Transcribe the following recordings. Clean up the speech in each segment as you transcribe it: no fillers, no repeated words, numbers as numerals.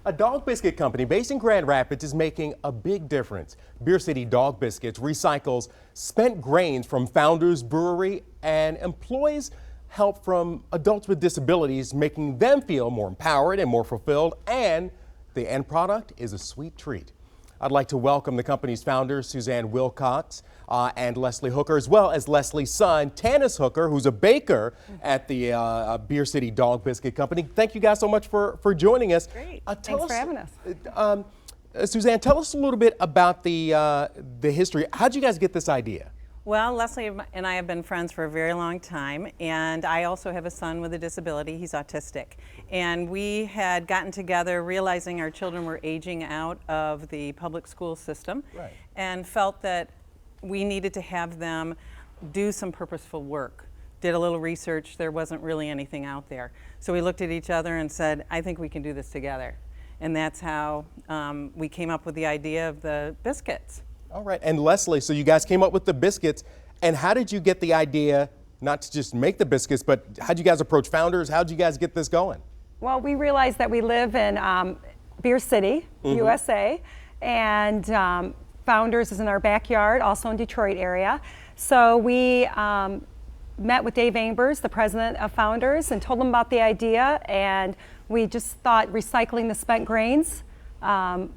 A dog biscuit company based in Grand Rapids is making a big difference. Beer City Dog Biscuits recycles spent grains from Founders Brewery and employs help from adults with disabilities, making them feel more empowered and more fulfilled, and the end product is a sweet treat. I'd like to welcome the company's founders, Suzanne Wilcox and Leslie Hooker, as well as Leslie's son, Tanis Hooker, who's a baker at the Beer City Dog Biscuit Company. Thank you guys so much for joining us. Great. Thanks for having us. Suzanne, tell us a little bit about the history. How'd you guys get this idea? Well, Leslie and I have been friends for a very long time, and I also have a son with a disability. He's autistic. And we had gotten together realizing our children were aging out of the public school system, right, and felt that we needed to have them do some purposeful work. Did a little research, there wasn't really anything out there. So we looked at each other and said, I think we can do this together. And that's how we came up with the idea of the biscuits. All right, and Leslie, so you guys came up with the biscuits, and how did you get the idea not to just make the biscuits, but how did you guys approach Founders? How did you guys get this going? Well, we realized that we live in Beer City, USA, and Founders is in our backyard, also in Detroit area. So we met with Dave Ambers, the president of Founders, and told him about the idea, and we just thought recycling the spent grains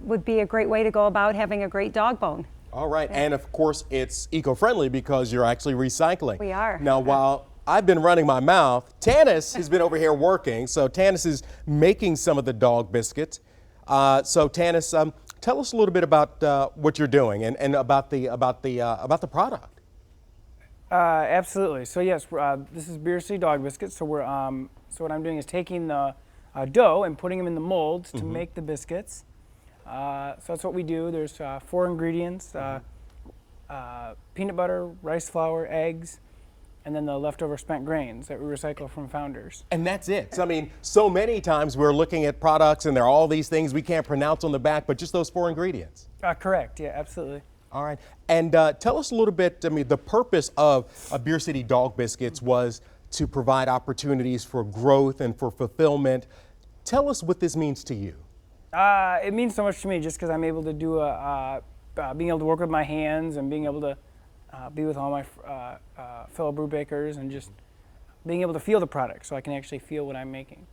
would be a great way to go about having a great dog bone. All right, and of course it's eco-friendly because you're actually recycling. We are. Now, while I've been running my mouth, Tanis has been over here working, so Tanis is making some of the dog biscuits. So Tanis, tell us a little bit about what you're doing and about the product. Absolutely. So yes, this is Beer City Dog Biscuits. So we're so what I'm doing is taking the dough and putting them in the molds to make the biscuits. So that's what we do. There's 4 ingredients, peanut butter, rice flour, eggs, and then the leftover spent grains that we recycle from Founders. And that's it. So, I mean, so many times we're looking at products and there are all these things we can't pronounce on the back, but just those 4 ingredients. Correct, yeah, absolutely. All right, and tell us a little bit, I mean, the purpose of Beer City Dog Biscuits was to provide opportunities for growth and for fulfillment. Tell us what this means to you. It means so much to me just because I'm able to do being able to work with my hands and being able to be with all my fellow brew bakers and just being able to feel the product so I can actually feel what I'm making.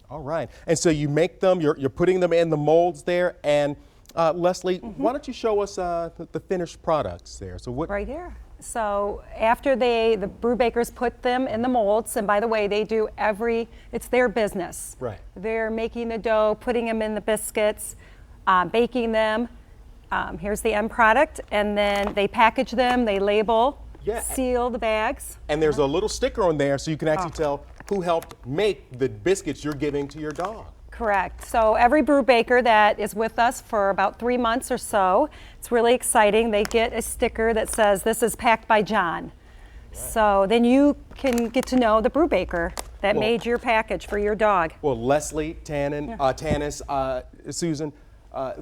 All right, and so you make them, you're putting them in the molds there, and Leslie, why don't you show us the finished products there? So what? Right here. So after the brew bakers put them in the molds, and by the way, they do it's their business. Right. They're making the dough, putting them in the biscuits, baking them. Here's the end product, and then they package them, they label, seal the bags. And there's a little sticker on there so you can actually tell who helped make the biscuits you're giving to your dog. Correct. So every brew baker that is with us for about 3 months or so, it's really exciting. They get a sticker that says, this is packed by John. Right. So then you can get to know the brew baker that made your package for your dog. Well, Leslie, Tanis, Susan,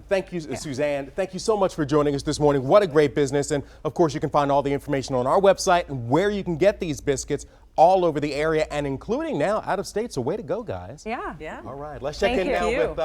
thank you, Suzanne. Thank you so much for joining us this morning. What a great business. And of course, you can find all the information on our website and where you can get these biscuits all over the area and including now out of state. So way to go, guys. Yeah. Yeah. All right, let's check in now with